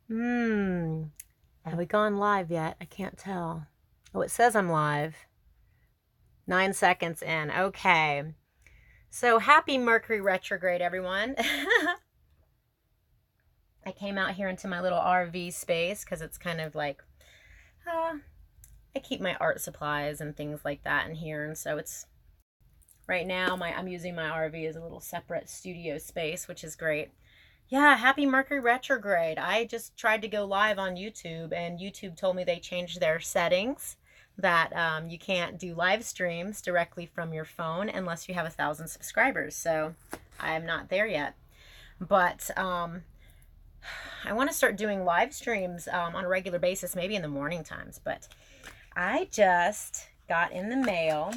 Have we gone live yet? I can't tell. Oh, it says I'm live. 9 seconds in. Okay. So happy Mercury retrograde, everyone. I came out here into my little RV space because it's kind of like, I keep my art supplies and things like that in here. And so it's right now I'm using my RV as a little separate studio space, which is great. Yeah, happy Mercury retrograde. I just tried to go live on YouTube, and YouTube told me they changed their settings that you can't do live streams directly from your phone unless you have 1,000 subscribers. So I'm not there yet. But I want to start doing live streams on a regular basis, maybe in the morning times. But I just got in the mail.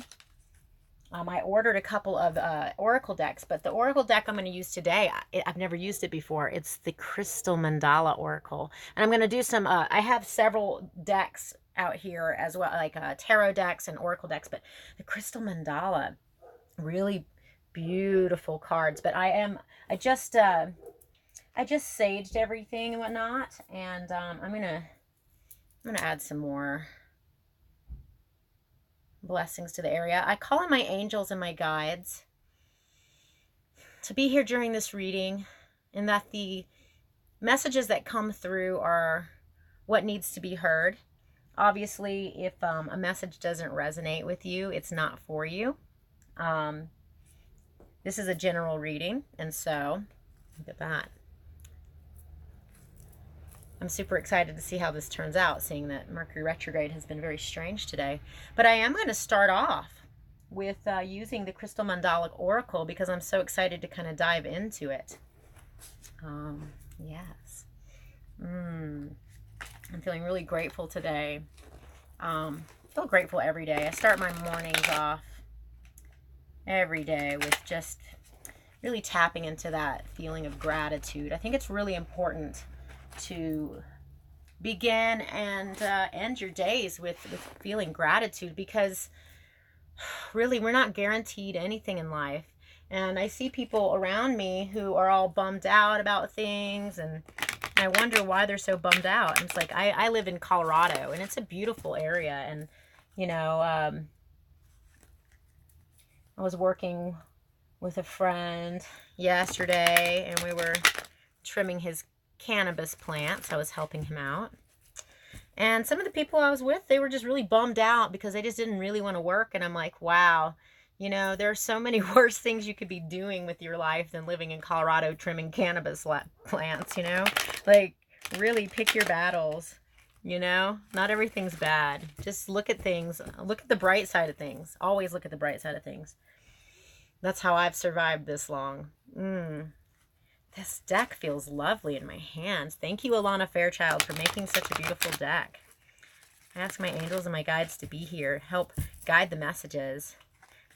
I ordered a couple of Oracle decks, but the Oracle deck I'm going to use today, I've never used it before. It's the Crystal Mandala Oracle. And I'm going to do some, I have several decks out here as well, like tarot decks and Oracle decks, but the Crystal Mandala, really beautiful cards. But I just saged everything and whatnot, and I'm gonna add some more blessings to the area. I call on my angels and my guides to be here during this reading, and that the messages that come through are what needs to be heard. Obviously, if a message doesn't resonate with you, it's not for you. This is a general reading, and so look at that. I'm super excited to see how this turns out, seeing that Mercury retrograde has been very strange today. But I am going to start off with using the Crystal Mandala Oracle because I'm so excited to kind of dive into it. Yes. I'm feeling really grateful today. I feel grateful every day. I start my mornings off every day with just really tapping into that feeling of gratitude. I think it's really important to begin and end your days with feeling gratitude, because really we're not guaranteed anything in life. And I see people around me who are all bummed out about things, and I wonder why they're so bummed out. And it's like, I live in Colorado, and it's a beautiful area. And, you know, I was working with a friend yesterday, and we were trimming his cannabis plants. I was helping him out. And some of the people I was with, they were just really bummed out because they just didn't really want to work. And I'm like, wow, you know, there are so many worse things you could be doing with your life than living in Colorado trimming cannabis plants, you know? Like, really pick your battles, you know? Not everything's bad. Just look at things. Look at the bright side of things. Always look at the bright side of things. That's how I've survived this long. This deck feels lovely in my hands. Thank you, Alana Fairchild, for making such a beautiful deck. I ask my angels and my guides to be here, help guide the messages.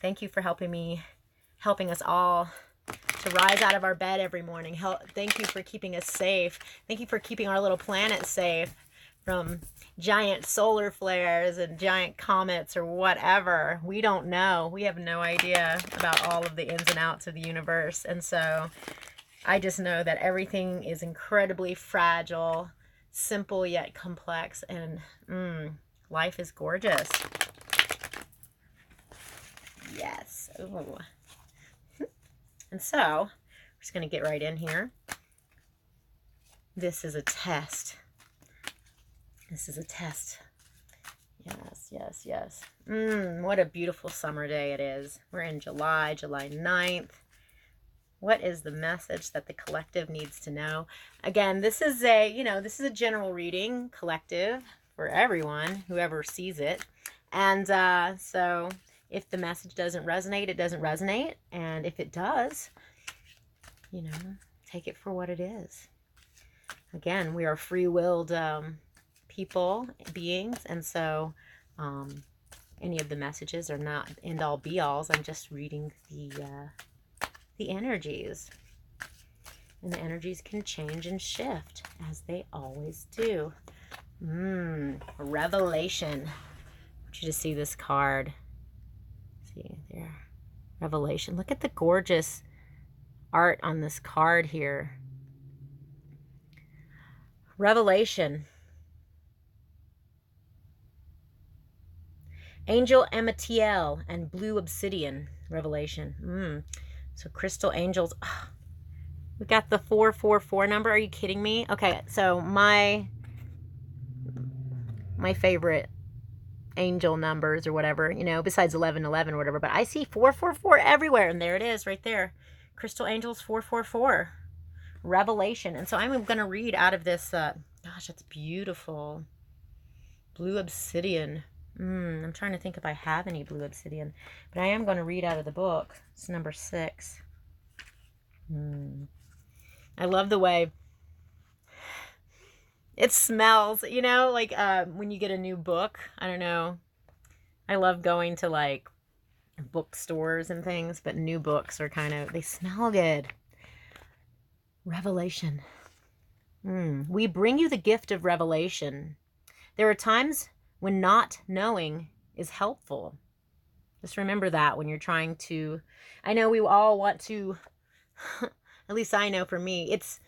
Thank you for helping us all to rise out of our bed every morning. Thank you for keeping us safe. Thank you for keeping our little planet safe from giant solar flares and giant comets or whatever. We don't know. We have no idea about all of the ins and outs of the universe. And so I just know that everything is incredibly fragile, simple yet complex, and life is gorgeous. Yes. Ooh. And so, we're just going to get right in here. This is a test. This is a test. Yes, yes, yes. What a beautiful summer day it is. We're in July 9th. What is the message that the collective needs to know? Again, this is a general reading, collective, for everyone, whoever sees it. And so if the message doesn't resonate, it doesn't resonate. And if it does, you know, take it for what it is. Again, we are free-willed people, beings. And so any of the messages are not end-all be-alls. I'm just reading the energies. And the energies can change and shift, as they always do. Revelation. I want you to see this card. See there. Revelation. Look at the gorgeous art on this card here. Revelation. Angel Amatiel and blue obsidian. Revelation. So crystal angels. Oh, we got the 444 number. Are you kidding me? Okay, so my favorite angel numbers or whatever, you know, besides 1111 or whatever, but I see 444 everywhere, and there it is right there. Crystal angels 444. Revelation. And so I'm going to read out of this. Gosh, it's beautiful. Blue obsidian. I'm trying to think if I have any blue obsidian, but I am going to read out of the book. It's number 6. I love the way it smells, you know, like when you get a new book. I don't know. I love going to like bookstores and things, but new books are they smell good. Revelation. We bring you the gift of revelation. There are times when not knowing is helpful. Just remember that when you're trying to, I know we all want to, at least I know for me, it's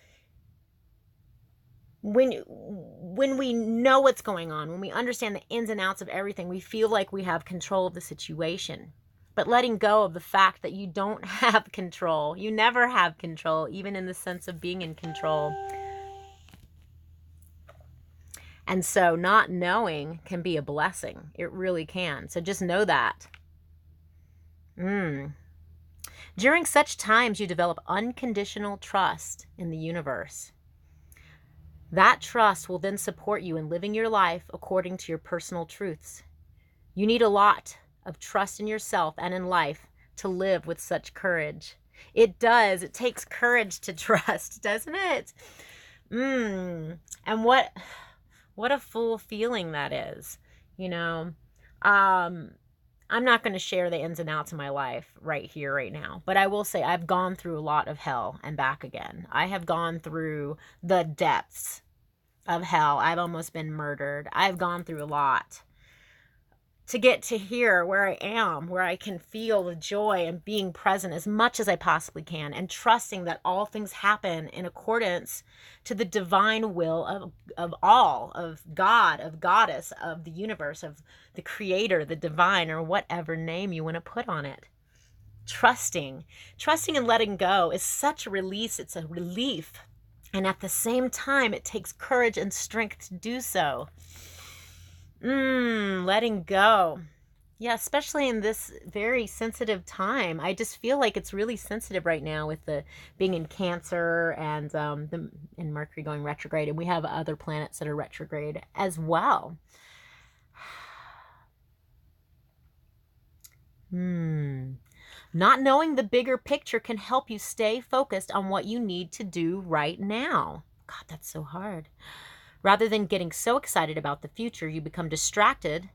when we know what's going on, when we understand the ins and outs of everything, we feel like we have control of the situation. But letting go of the fact that you don't have control. You never have control, even in the sense of being in control. And so not knowing can be a blessing. It really can. So just know that. During such times, you develop unconditional trust in the universe. That trust will then support you in living your life according to your personal truths. You need a lot of trust in yourself and in life to live with such courage. It does. It takes courage to trust, doesn't it? And what a full feeling that is, you know. I'm not going to share the ins and outs of my life right here, right now. But I will say I've gone through a lot of hell and back again. I have gone through the depths of hell. I've almost been murdered. I've gone through a lot to get to here where I am, where I can feel the joy and being present as much as I possibly can, and trusting that all things happen in accordance to the divine will of all, of God, of Goddess, of the universe, of the creator, the divine, or whatever name you want to put on it. Trusting and letting go is such a release. It's a relief. And at the same time, it takes courage and strength to do so. Letting go. Yeah, especially in this very sensitive time. I just feel like it's really sensitive right now with the being in Cancer and in Mercury going retrograde, and we have other planets that are retrograde as well. Not knowing the bigger picture can help you stay focused on what you need to do right now. God, that's so hard. Rather than getting so excited about the future, you become distracted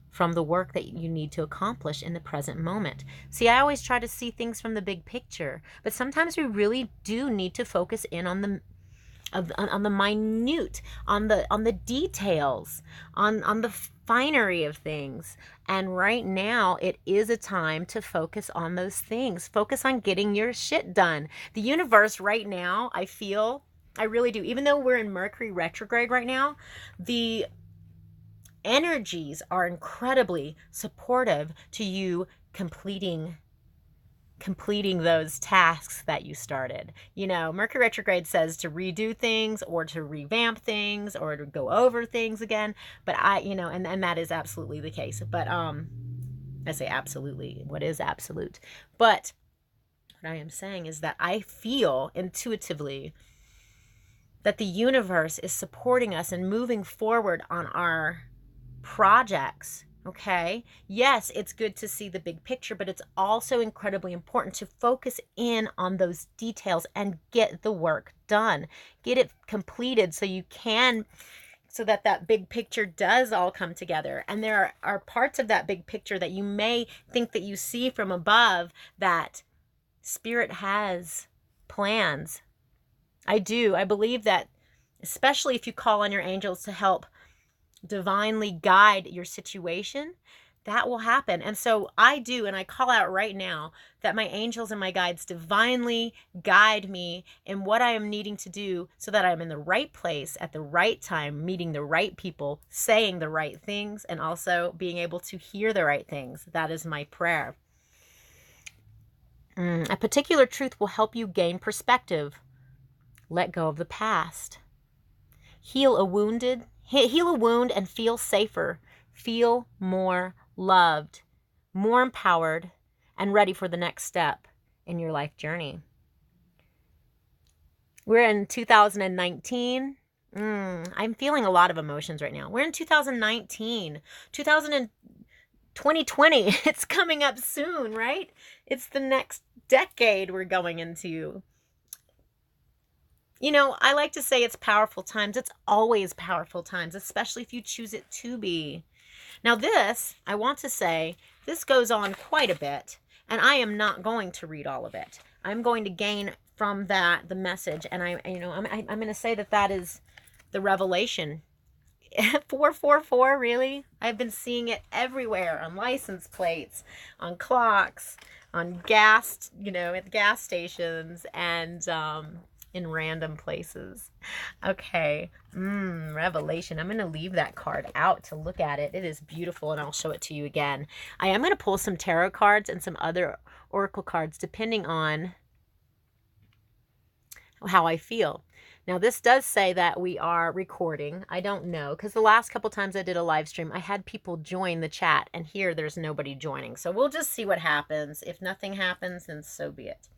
from the work that you need to accomplish in the present moment. See, I always try to see things from the big picture, but sometimes we really do need to focus in on the minute, on the details, on the finery of things. And right now, it is a time to focus on those things. Focus on getting your shit done. The universe right now, I really do. Even though we're in Mercury retrograde right now, the energies are incredibly supportive to you completing those tasks that you started. You know, Mercury retrograde says to redo things or to revamp things or to go over things again. But and that is absolutely the case. But I say absolutely. What is absolute? But what I am saying is that I feel intuitively that the universe is supporting us and moving forward on our projects. Okay. Yes, it's good to see the big picture, but it's also incredibly important to focus in on those details and get the work done. Get it completed so that big picture does all come together. And there are parts of that big picture that you may think that you see from above that Spirit has plans. I do. I believe that, especially if you call on your angels to help divinely guide your situation, that will happen. And so I do, and I call out right now that my angels and my guides divinely guide me in what I am needing to do so that I'm in the right place at the right time, meeting the right people, saying the right things, and also being able to hear the right things. That is my prayer. A particular truth will help you gain perspective. Let go of the past. Heal a wound and feel safer. Feel more loved, more empowered, and ready for the next step in your life journey. We're in 2019. I'm feeling a lot of emotions right now. We're in 2019. 2020. It's coming up soon, right? It's the next decade we're going into. You know, I like to say it's powerful times. It's always powerful times, especially if you choose it to be. Now this, I want to say, this goes on quite a bit, and I am not going to read all of it. I'm going to gain from that the message, and I'm going to say that is the revelation. 444, really? I've been seeing it everywhere, on license plates, on clocks, on gas, at gas stations, and in random places. Okay. Revelation. I'm going to leave that card out to look at it. It is beautiful, and I'll show it to you again. I am going to pull some tarot cards and some other oracle cards depending on how I feel. Now, this does say that we are recording. I don't know, because the last couple times I did a live stream, I had people join the chat, and here there's nobody joining. So we'll just see what happens. If nothing happens, then so be it.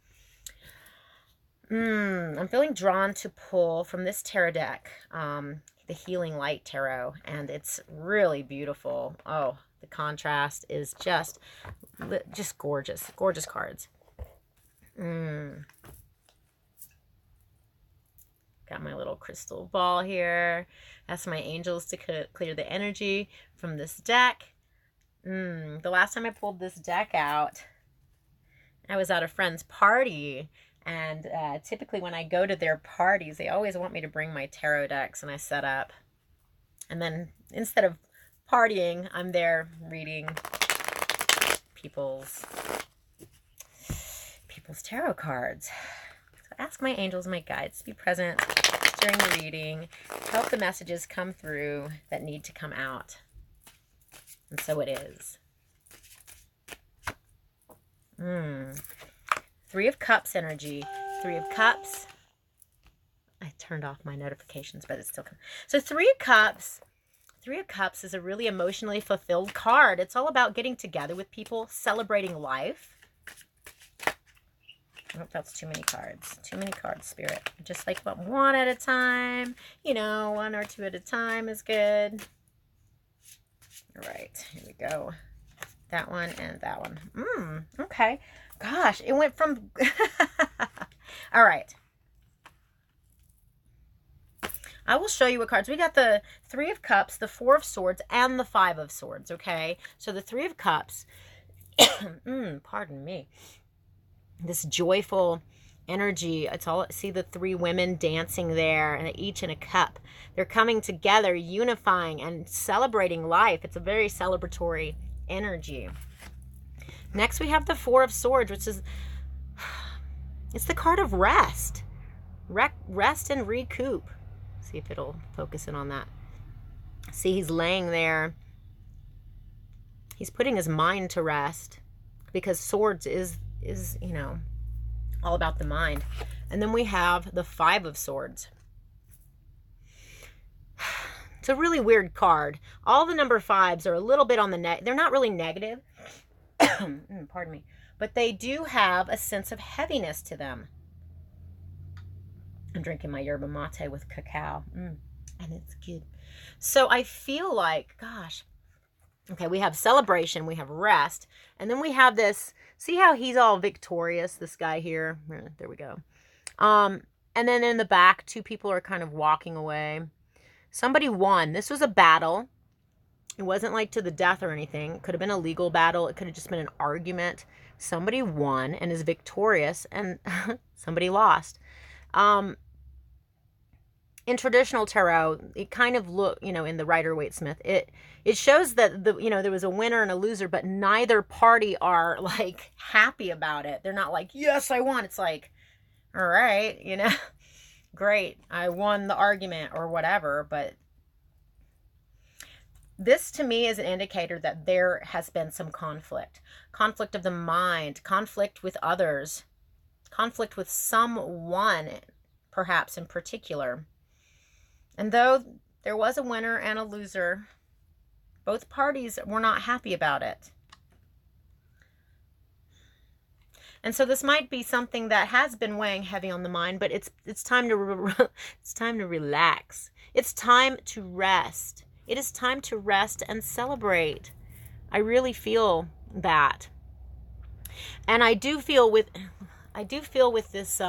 I'm feeling drawn to pull from this tarot deck, the Healing Light Tarot, and it's really beautiful. Oh, the contrast is just gorgeous. Gorgeous cards. Got my little crystal ball here. Ask my angels to clear the energy from this deck. The last time I pulled this deck out, I was at a friend's party. And typically when I go to their parties, they always want me to bring my tarot decks, and I set up. And then instead of partying, I'm there reading people's tarot cards. So ask my angels, my guides to be present during the reading. Help the messages come through that need to come out. And so it is. Three of Cups energy. Three of Cups. I turned off my notifications, but it's still coming. So Three of Cups. Three of Cups is a really emotionally fulfilled card. It's all about getting together with people, celebrating life. I hope that's too many cards. Too many cards, Spirit. Just like one at a time. One or two at a time is good. All right, here we go. That one and that one. Okay. Gosh, it went from... All right. I will show you what cards. We got the Three of Cups, the Four of Swords, and the Five of Swords, okay? So the Three of Cups, pardon me, this joyful energy. It's all, see the three women dancing there, and each in a cup. They're coming together, unifying, and celebrating life. It's a very celebratory energy. Next, we have the Four of Swords, which is, it's the card of rest. Rest and recoup. See if it'll focus in on that. See, he's laying there. He's putting his mind to rest, because swords is all about the mind. And then we have the Five of Swords. It's a really weird card. All the number fives are a little bit on the they're not really negative. Pardon me. But they do have a sense of heaviness to them. I'm drinking my yerba mate with cacao. And it's good. So I feel like, gosh. Okay, we have celebration. We have rest. And then we have this. See how he's all victorious, this guy here? There we go. And then in the back, two people are kind of walking away. Somebody won. This was a battle. It wasn't like to the death or anything. It could have been a legal battle. It could have just been an argument. Somebody won and is victorious, and somebody lost. in traditional tarot, it kind of in the Rider-Waite-Smith, it shows that there was a winner and a loser, but neither party are like happy about it. They're not like, yes, I won. It's like, all right, great, I won the argument or whatever. But this to me is an indicator that there has been some conflict of the mind, conflict with others, conflict with someone, perhaps in particular. And though there was a winner and a loser, both parties were not happy about it. And so this might be something that has been weighing heavy on the mind, but it's time to it's time to relax. It's time to rest. It is time to rest and celebrate. I really feel that. And I do feel with this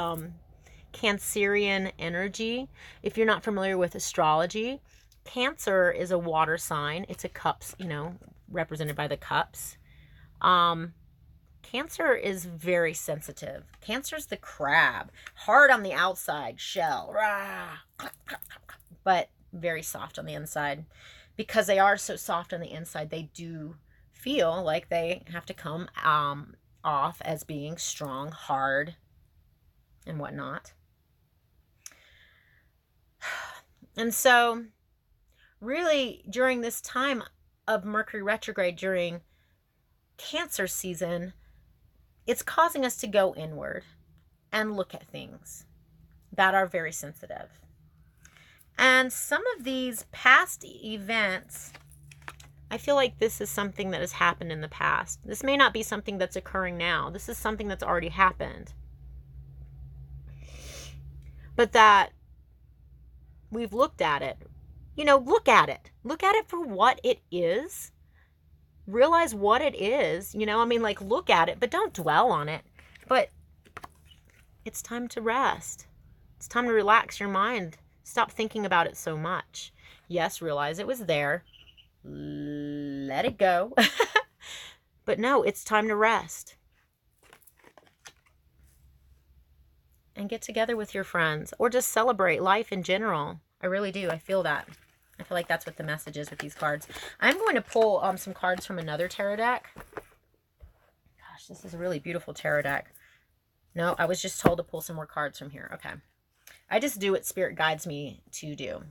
Cancerian energy. If you're not familiar with astrology, Cancer is a water sign. It's a cups, represented by the cups. Cancer is very sensitive. Cancer's the crab, hard on the outside, shell, but very soft on the inside. Because they are so soft on the inside, they do feel like they have to come off as being strong, hard, and whatnot. And so, really, during this time of Mercury retrograde, during Cancer season, it's causing us to go inward and look at things that are very sensitive. And some of these past events, I feel like this is something that has happened in the past. This may not be something that's occurring now. This is something that's already happened. But that we've looked at it. Look at it. Look at it for what it is. Realize what it is. Look at it, but don't dwell on it. But it's time to rest. It's time to relax your mind. Stop thinking about it so much. Yes, realize it was there. Let it go. But no, it's time to rest. And get together with your friends. Or just celebrate life in general. I really do. I feel that. I feel like that's what the message is with these cards. I'm going to pull some cards from another tarot deck. Gosh, this is a really beautiful tarot deck. No, I was just told to pull some more cards from here. Okay. I just do what Spirit guides me to do.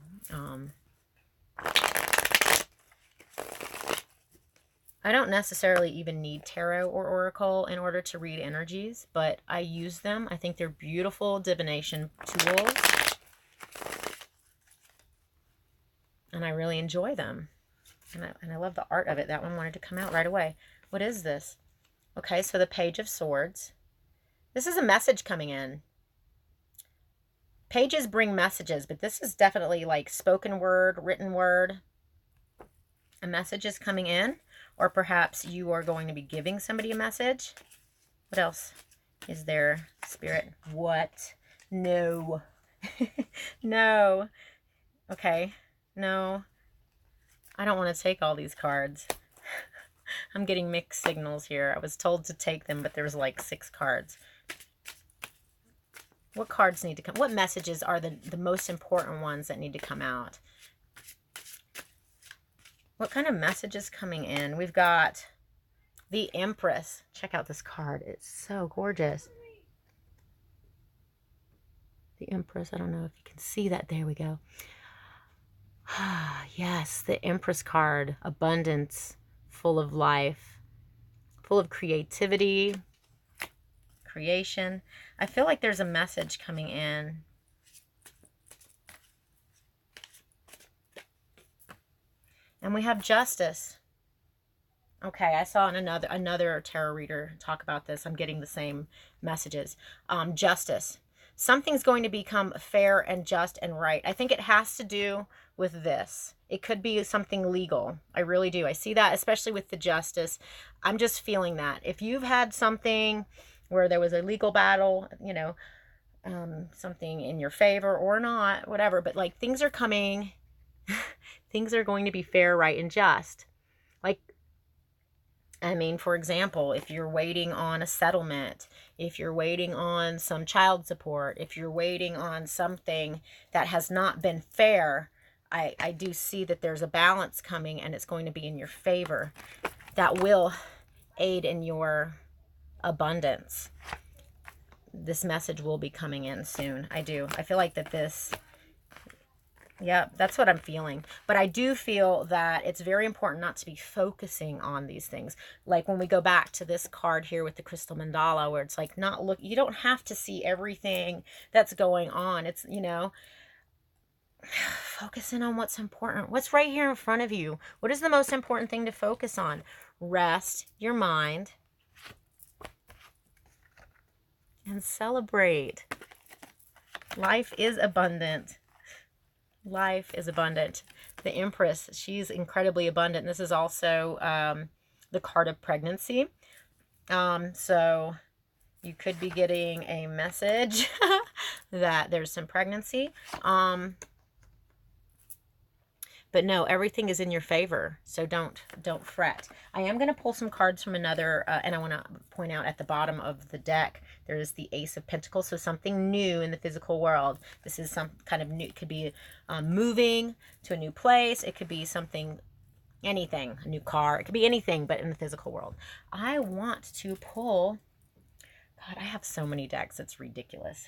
I don't necessarily even need tarot or oracle in order to read energies, but I use them. I think they're beautiful divination tools. And I really enjoy them. And I love the art of it. That one wanted to come out right away. What is this? Okay, so the Page of Swords. This is a message coming in. Pages bring messages, but this is definitely like spoken word, written word. A message is coming in, or perhaps you are going to be giving somebody a message. What else is there, Spirit? What? No. No. Okay. No. I don't want to take all these cards. I'm getting mixed signals here. I was told to take them, but there was like 6 cards. What cards need to come? What messages are the most important ones that need to come out? What kind of message is coming in? We've got the Empress. Check out this card. It's so gorgeous. The Empress. I don't know if you can see that. There we go. Yes, the Empress card. Abundance, full of life, full of creativity, creation. I feel like there's a message coming in. And we have Justice. Okay, I saw another tarot reader talk about this. I'm getting the same messages. Justice. Something's going to become fair and just and right. I think it has to do with this. It could be something legal. I really do. I see that, especially with the Justice. I'm just feeling that. If you've had something where there was a legal battle, something in your favor or not, whatever, but like things are coming, things are going to be fair, right, and just. Like, I mean, for example, if you're waiting on a settlement, if you're waiting on some child support, if you're waiting on something that has not been fair, I do see that there's a balance coming, and it's going to be in your favor. That will aid in your abundance. This message will be coming in soon. I do. I feel like that this... Yeah, that's what I'm feeling. But I do feel that it's very important not to be focusing on these things. Like when we go back to this card here with the crystal mandala, where it's like not look, you don't have to see everything that's going on. It's, you know, focusing on what's important. What's right here in front of you? What is the most important thing to focus on? Rest your mind and celebrate. Life is abundant. Life is abundant. The Empress, she's incredibly abundant. This is also the card of pregnancy. So you could be getting a message that there's some pregnancy. But no, everything is in your favor, so don't fret. I am going to pull some cards from another, and I want to point out at the bottom of the deck, there is the Ace of Pentacles, so something new in the physical world. This is some kind of new, it could be moving to a new place, it could be something, anything, a new car, it could be anything, but in the physical world. I want to pull, God, I have so many decks, it's ridiculous.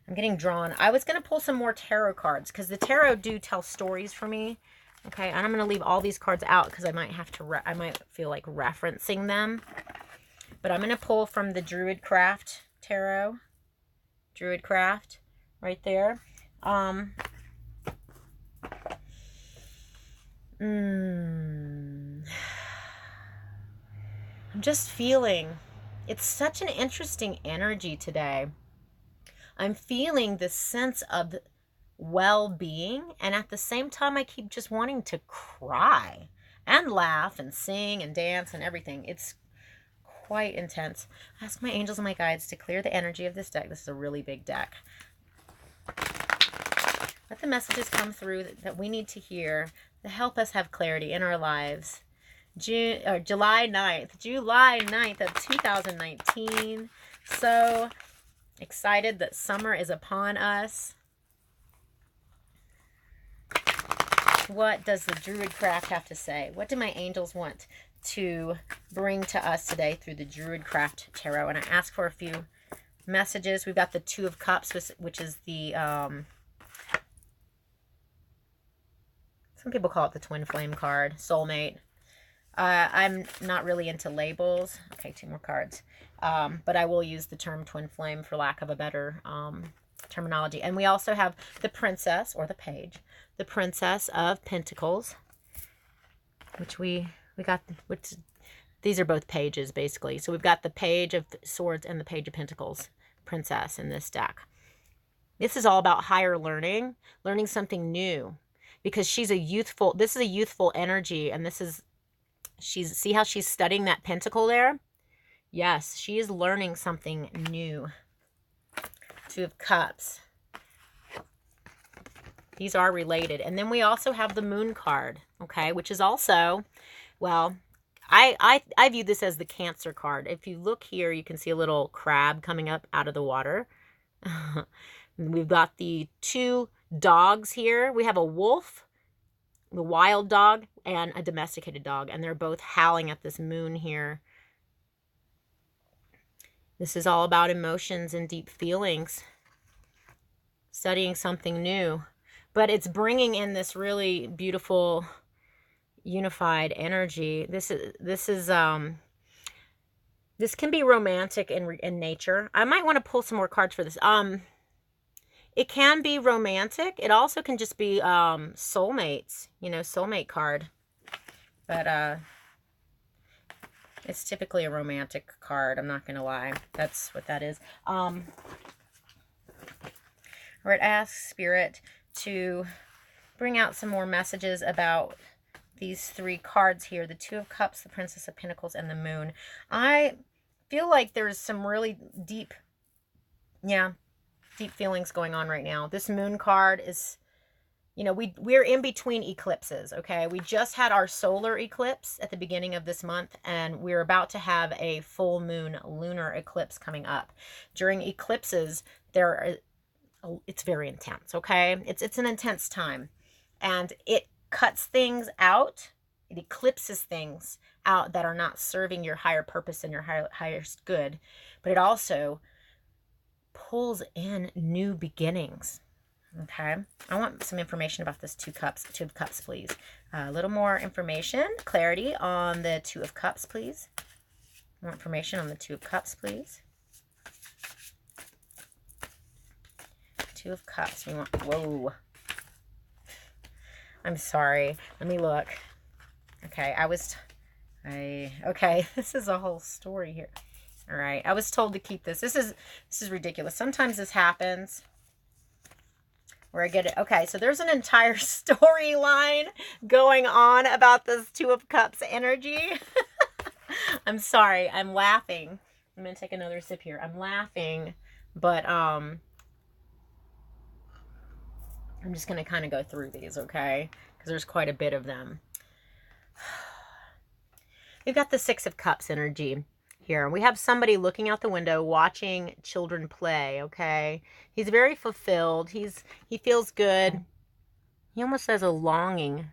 I'm getting drawn. I was going to pull some more tarot cards because the tarot do tell stories for me. Okay, and I'm going to leave all these cards out because I might have to, I might feel like referencing them. But I'm going to pull from the Druidcraft Tarot. Druidcraft, right there. I'm just feeling, it's such an interesting energy today. I'm feeling this sense of well-being, and at the same time I keep just wanting to cry and laugh and sing and dance and everything. It's quite intense. Ask my angels and my guides to clear the energy of this deck. This is a really big deck. Let the messages come through that we need to hear to help us have clarity in our lives. July 9th of 2019. So excited that summer is upon us. What does the Druidcraft have to say? What do my angels want to bring to us today through the Druidcraft Tarot? And I ask for a few messages. We've got the Two of Cups, which is the, some people call it the Twin Flame card, Soulmate. I'm not really into labels. Okay, 2 more cards. But I will use the term Twin Flame for lack of a better terminology. And we also have the Princess, or the Page, the Princess of Pentacles, which we got, which these are both pages basically. So we've got the Page of Swords and the Page of Pentacles, Princess, in this deck. This is all about higher learning something new, because she's a youthful, this is a youthful energy, and this is, see how she's studying that pentacle there? Yes, she is learning something new. Two of Cups. These are related. And then we also have the Moon card, okay, which is also, well, I view this as the Cancer card. If you look here, you can see a little crab coming up out of the water. We've got the 2 dogs here. We have a wolf, the wild dog, and a domesticated dog, and they're both howling at this moon here. This is all about emotions and deep feelings, studying something new, but it's bringing in this really beautiful unified energy. This can be romantic in nature. I might want to pull some more cards for this. It can be romantic. It also can just be soulmates, you know, soulmate card. But it's typically a romantic card. I'm not going to lie. That's what that is. Right, ask Spirit to bring out some more messages about these 3 cards here. The Two of Cups, the Princess of Pentacles, and the Moon. I feel like there's some really deep feelings going on right now. This Moon card is, you know, we're in between eclipses, okay? We just had our solar eclipse at the beginning of this month, and we're about to have a full moon lunar eclipse coming up. During eclipses, it's very intense, okay? It's an intense time, and it cuts things out. It eclipses things out that are not serving your higher purpose and your highest good, but it also pulls in new beginnings. Okay, I want some information about this Two of Cups, please. A little more information, clarity on the Two of Cups, please. More information on the Two of Cups, please. Two of Cups. We want. Whoa. I'm sorry. Let me look. Okay, okay, this is a whole story here. All right, I was told to keep this. This is ridiculous. Sometimes this happens where I get it. Okay, so there's an entire storyline going on about this Two of Cups energy. I'm sorry, I'm laughing. I'm gonna take another sip here. I'm laughing, but I'm just gonna kind of go through these, okay? Because there's quite a bit of them. We've got the Six of Cups energy here. We have somebody looking out the window watching children play, okay? He's very fulfilled. He feels good. He almost has a longing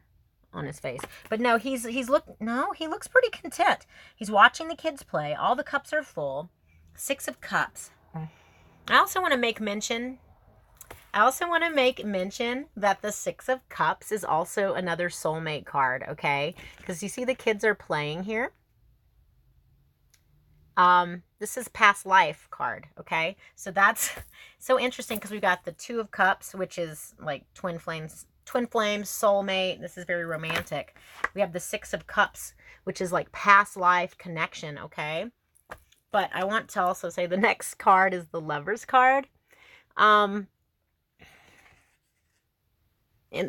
on his face. But no, he looks pretty content. He's watching the kids play. All the cups are full. Six of Cups. I also want to make mention that the Six of Cups is also another soulmate card, okay? Because you see the kids are playing here. This is past life card, okay? So that's so interesting because we got the Two of Cups, which is like twin flames, soulmate. This is very romantic. We have the Six of Cups, which is like past life connection, okay? But I want to also say the next card is the Lover's card. And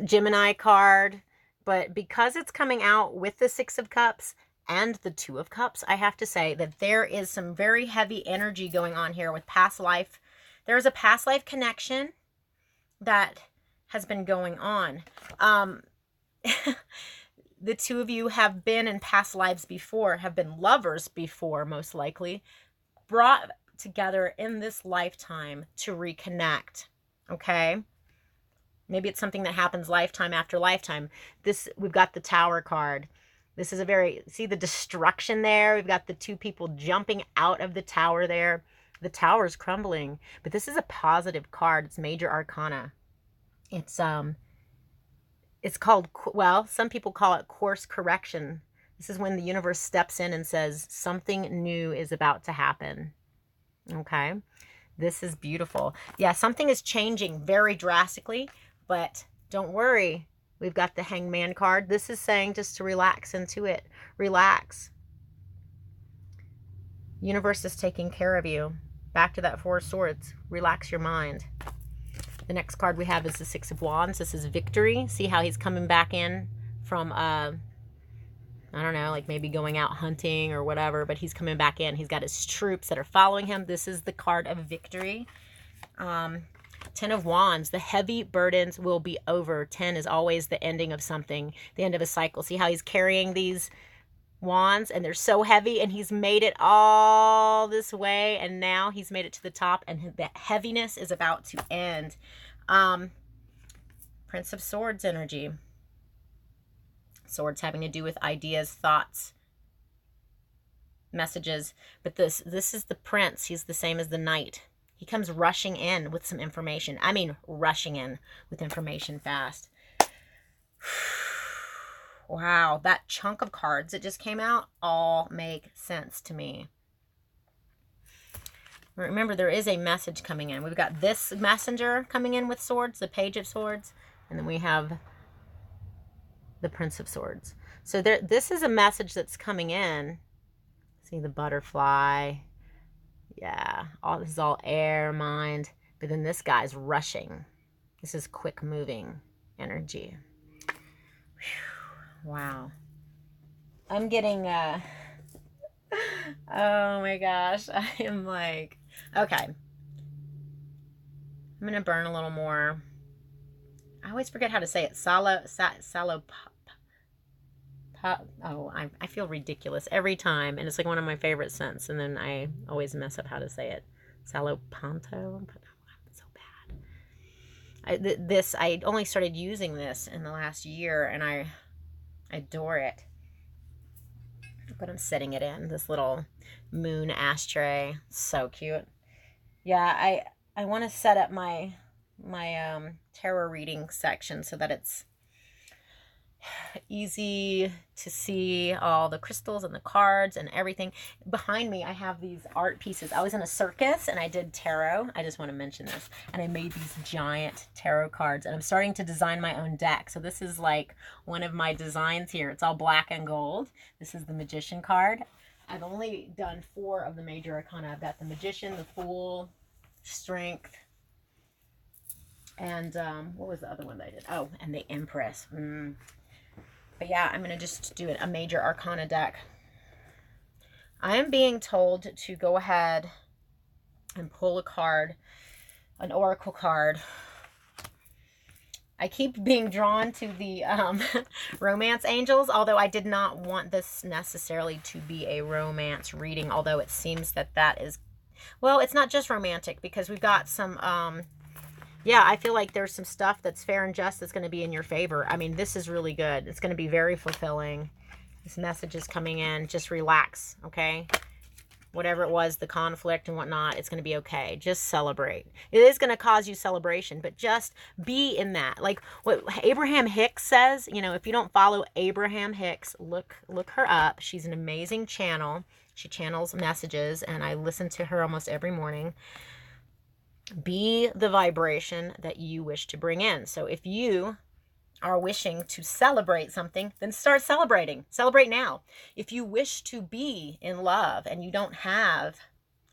Gemini card, but because it's coming out with the Six of Cups and the Two of Cups, I have to say that there is some very heavy energy going on here with past life. There's a past life connection that has been going on. The two of you have been in past lives before, have been lovers before, most likely, brought together in this lifetime to reconnect, okay? Maybe it's something that happens lifetime after lifetime. We've got the Tower card. This is see the destruction there? We've got the two people jumping out of the tower there. The tower's crumbling, but this is a positive card. It's Major Arcana. It's called, well, some people call it course correction. This is when the universe steps in and says something new is about to happen. Okay? This is beautiful. Yeah, something is changing very drastically. But don't worry, we've got the Hangman card. This is saying just to relax into it. Relax. Universe is taking care of you. Back to that Four of Swords. Relax your mind. The next card we have is the Six of Wands. This is Victory. See how he's coming back in from, I don't know, like maybe going out hunting or whatever, but he's coming back in. He's got his troops that are following him. This is the card of victory. 10 of Wands, the heavy burdens will be over. 10 is always the ending of something, the end of a cycle. See how he's carrying these wands and they're so heavy, and he's made it all this way, and now he's made it to the top, and that heaviness is about to end. Prince of Swords energy. Swords having to do with ideas, thoughts, messages. But this is the Prince. He's the same as the Knight. He comes rushing in with some information. I mean, rushing in with information fast. Wow, that chunk of cards that just came out all make sense to me. Remember, there is a message coming in. We've got this messenger coming in with swords, the Page of Swords, and then we have the Prince of Swords. So this is a message that's coming in. See the butterfly. Yeah, this is all air, mind. But then this guy's rushing. This is quick moving energy. Whew. Wow. I'm getting, oh my gosh. I am like, okay. I'm going to burn a little more. I always forget how to say it. I feel ridiculous every time, and it's like one of my favorite scents, and then I always mess up how to say it. Salopanto. So bad. I only started using this in the last year, and I adore it. But I'm setting it in this little moon ashtray. So cute. Yeah, I want to set up my tarot reading section so that it's easy to see all the crystals and the cards and everything. Behind me, I have these art pieces. I was in a circus and I did tarot. I just want to mention this. And I made these giant tarot cards, and I'm starting to design my own deck. So this is like one of my designs here. It's all black and gold. This is the Magician card. I've only done 4 of the major arcana. I've got the Magician, the Fool, Strength, and what was the other one that I did? Oh, and the Empress. But yeah, I'm going to just do a major arcana deck. I am being told to go ahead and pull a card, an oracle card. I keep being drawn to the romance angels, although I did not want this necessarily to be a romance reading, although it seems that that is, well, it's not just romantic, because we've got some, yeah, I feel like there's some stuff that's fair and just that's going to be in your favor. I mean, this is really good. It's going to be very fulfilling. This message is coming in. Just relax, okay? Whatever it was, the conflict and whatnot, it's going to be okay. Just celebrate. It is going to cause you celebration, but just be in that. Like what Abraham Hicks says, you know, if you don't follow Abraham Hicks, look her up. She's an amazing channel. She channels messages, and I listen to her almost every morning. Be the vibration that you wish to bring in. So if you are wishing to celebrate something, then start celebrating. Celebrate now. If you wish to be in love and you don't have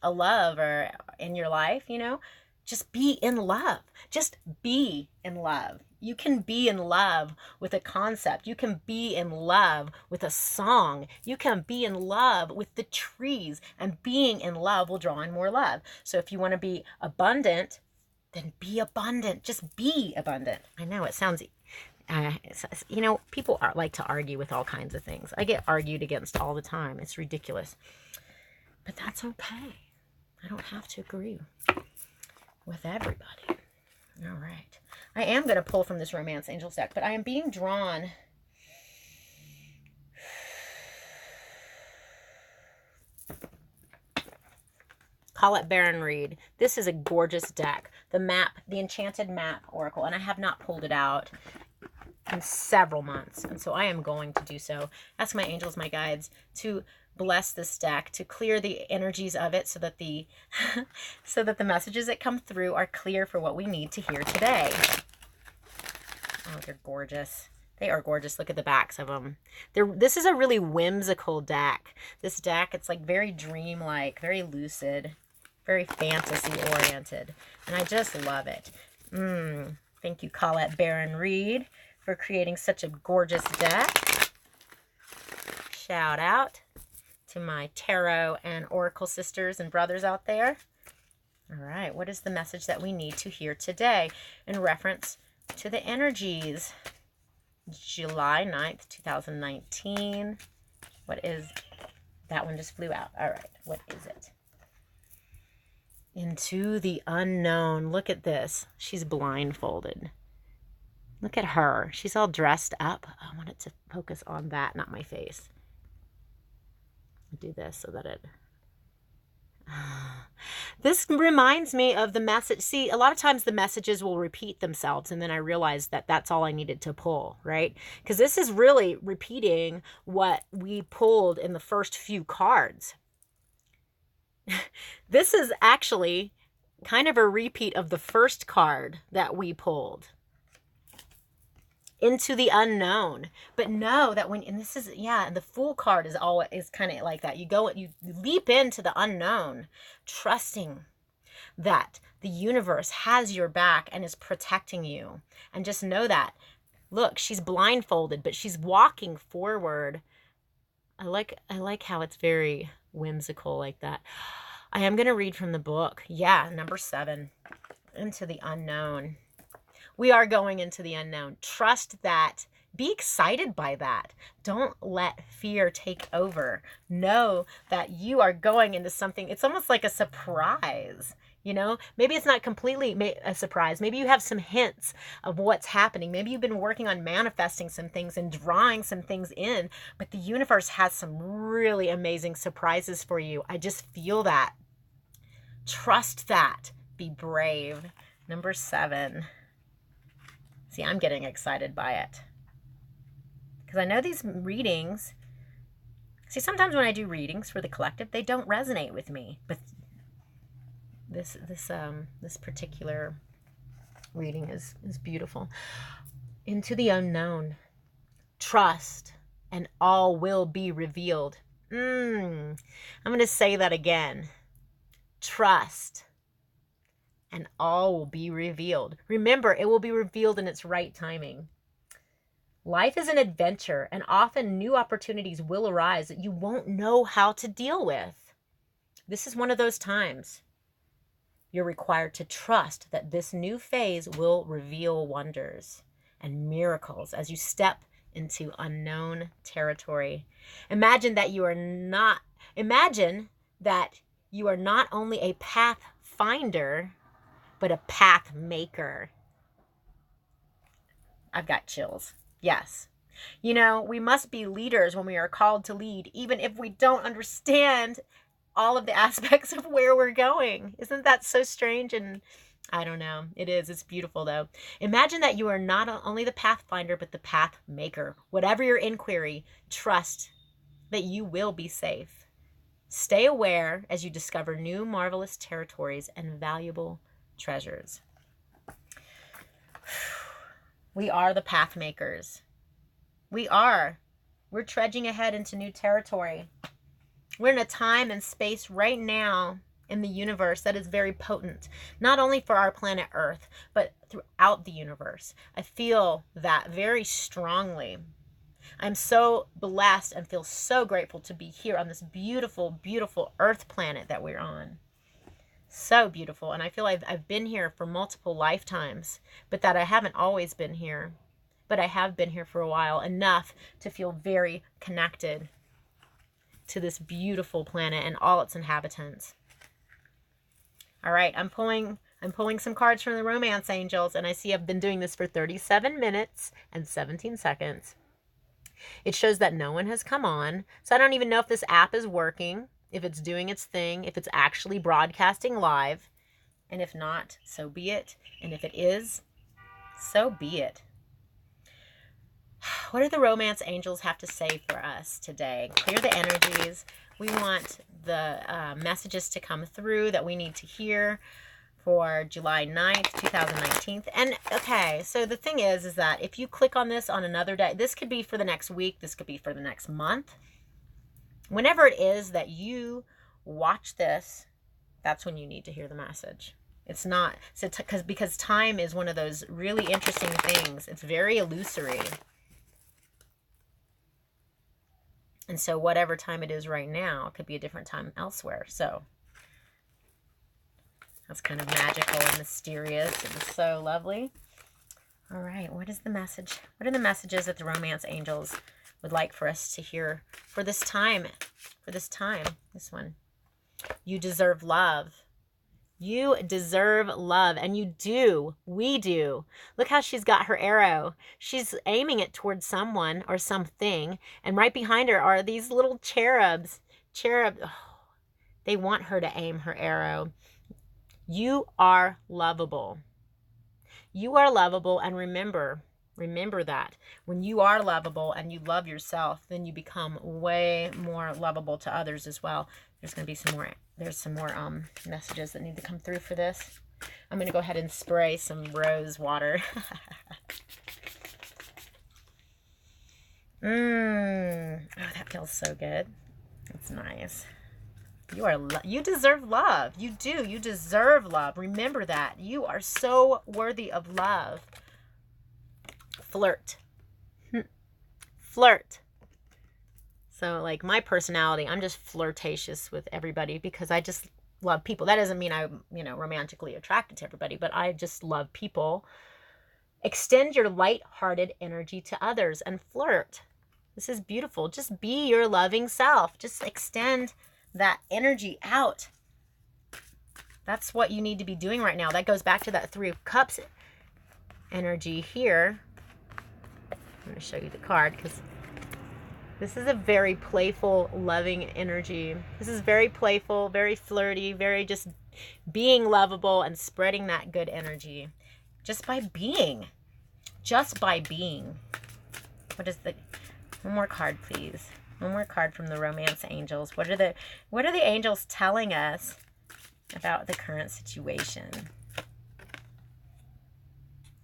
a love or in your life, you know, just be in love. Just be in love. You can be in love with a concept. You can be in love with a song. You can be in love with the trees, and being in love will draw in more love. So if you want to be abundant, then be abundant. Just be abundant. I know it sounds, you know, people like to argue with all kinds of things. I get argued against all the time. It's ridiculous. But that's okay. I don't have to agree with everybody. All right. I am going to pull from this Romance Angels deck, but I am being drawn. Colette Baron Reed. This is a gorgeous deck. The map, the Enchanted Map Oracle, and I have not pulled it out in several months, and so I am going to do so. Ask my angels, my guides, to bless this deck, to clear the energies of it, so that the so that the messages that come through are clear for what we need to hear today. Oh, they're gorgeous. They are gorgeous. Look at the backs of them. This is a really whimsical deck. This deck, it's like very dreamlike, very lucid, very fantasy oriented, and I just love it. Thank you, Colette Baron Reed, for creating such a gorgeous deck. Shout out to my tarot and oracle sisters and brothers out there. All right, what is the message that we need to hear today in reference to the energies? July 9th, 2019. What is, that one just flew out. All right, what is it? Into the unknown. Look at this. She's blindfolded. Look at her. She's all dressed up. I want it to focus on that, not my face. I'll do this so that it... This reminds me of the message. See, a lot of times the messages will repeat themselves, and then I realized that that's all I needed to pull, right? Because this is really repeating what we pulled in the first few cards. This is actually kind of a repeat of the first card that we pulled. Into the unknown. But know that when, and this is, yeah, and the Fool card is kind of like that. You leap into the unknown, trusting that the universe has your back and is protecting you. And just know that. Look, she's blindfolded, but she's walking forward. I like how it's very whimsical like that. I am going to read from the book. Yeah, number 7, Into the Unknown. We are going into the unknown. Trust that. Be excited by that. Don't let fear take over. Know that you are going into something. It's almost like a surprise. You know, maybe it's not completely a surprise. Maybe you have some hints of what's happening. Maybe you've been working on manifesting some things and drawing some things in, but the universe has some really amazing surprises for you. I just feel that. Trust that. Be brave. Number 7. See, I'm getting excited by it. Because I know these readings, see, sometimes when I do readings for the collective, they don't resonate with me. But this particular reading is beautiful. Into the unknown. Trust, and all will be revealed. I'm going to say that again. Trust, and all will be revealed. Remember, it will be revealed in its right timing. Life is an adventure, and often new opportunities will arise that you won't know how to deal with. This is one of those times. You're required to trust that this new phase will reveal wonders and miracles as you step into unknown territory. Imagine that you are not only a path finder, but a path maker. I've got chills. Yes. You know, we must be leaders when we are called to lead, even if we don't understand all of the aspects of where we're going. Isn't that so strange? And I don't know. It is. It's beautiful, though. Imagine that you are not only the pathfinder, but the path maker. Whatever your inquiry, trust that you will be safe. Stay aware as you discover new marvelous territories and valuable treasures. We are the path makers. We are. We're trudging ahead into new territory. We're in a time and space right now in the universe that is very potent, not only for our planet Earth, but throughout the universe. I feel that very strongly. I'm so blessed and feel so grateful to be here on this beautiful, beautiful Earth planet that we're on. So beautiful. And I feel I've been here for multiple lifetimes, but that I haven't always been here. But I have been here for a while, enough to feel very connected to this beautiful planet and all its inhabitants. All right, I'm pulling some cards from the romance angels, and I see I've been doing this for 37 minutes and 17 seconds. It shows that no one has come on, so I don't even know if this app is working, if it's doing its thing, if it's actually broadcasting live, and if not, so be it, and if it is, so be it. What do the romance angels have to say for us today? Clear the energies. We want the messages to come through that we need to hear for July 9th, 2019. And okay, so the thing is that if you click on this on another day, this could be for the next week, this could be for the next month. Whenever it is that you watch this, that's when you need to hear the message. It's not, so because time is one of those really interesting things. It's very illusory. And so whatever time it is right now, it could be a different time elsewhere. So that's kind of magical and mysterious and so lovely. All right, what is the message? What are the messages that the romance angels would like for us to hear for this time? This one. You deserve love. You deserve love, and you do. We do. Look how she's got her arrow. She's aiming it towards someone or something, and right behind her are these little cherubs. They want her to aim her arrow. You are lovable. You are lovable, and remember that. When you are lovable and you love yourself, then you become way more lovable to others as well. There's going to be some more messages that need to come through for this. I'm going to go ahead and spray some rose water. Oh, that feels so good. That's nice. You deserve love. You do. You deserve love. Remember that. You are so worthy of love. Flirt. Flirt. So, like, my personality, I'm just flirtatious with everybody because I just love people. That doesn't mean I'm, romantically attracted to everybody, but I just love people. Extend your light-hearted energy to others and flirt. This is beautiful. Just be your loving self. Just extend that energy out. That's what you need to be doing right now. That goes back to that Three of Cups energy here. I'm going to show you the card because this is a very playful, loving energy. This is very playful, very flirty, very just being lovable and spreading that good energy. Just by being. Just by being. What is the... One more card, please. One more card from the romance angels. What are the angels telling us about the current situation?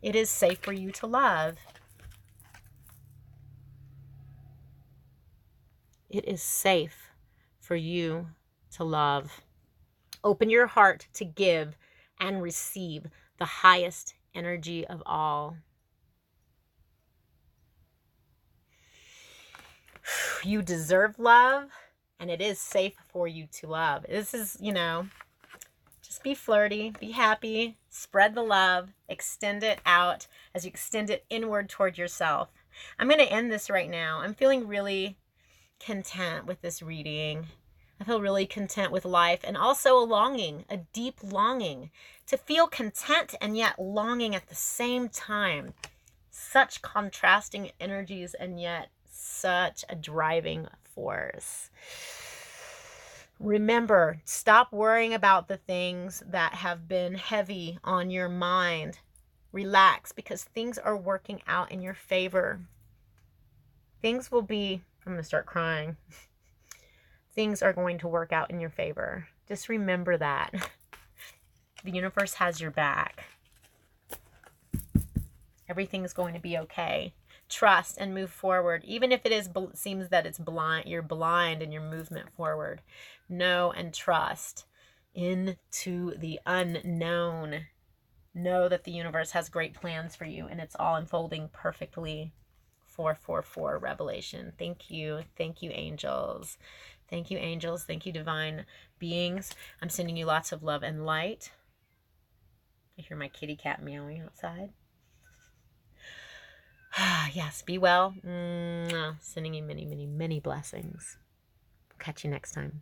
It is safe for you to love. It is safe for you to love. Open your heart to give and receive the highest energy of all. You deserve love, and it is safe for you to love. This is, just be flirty, be happy, spread the love, extend it out as you extend it inward toward yourself. I'm going to end this right now. I'm feeling really content with this reading. I feel really content with life, and also a longing, a deep longing to feel content and yet longing at the same time. Such contrasting energies and yet such a driving force. Remember, stop worrying about the things that have been heavy on your mind. Relax, because things are working out in your favor. Things will be... I'm going to start crying. Things are going to work out in your favor. Just remember that. The universe has your back. Everything's going to be okay. Trust and move forward. Even if it seems that it's blind, you're blind in your movement forward. Know and trust into the unknown. Know that the universe has great plans for you, and it's all unfolding perfectly. 444 revelation. Thank you. Thank you, angels. Thank you, angels. Thank you, divine beings. I'm sending you lots of love and light. I hear my kitty cat meowing outside. Yes, be well. Sending you many, many, many blessings. Catch you next time.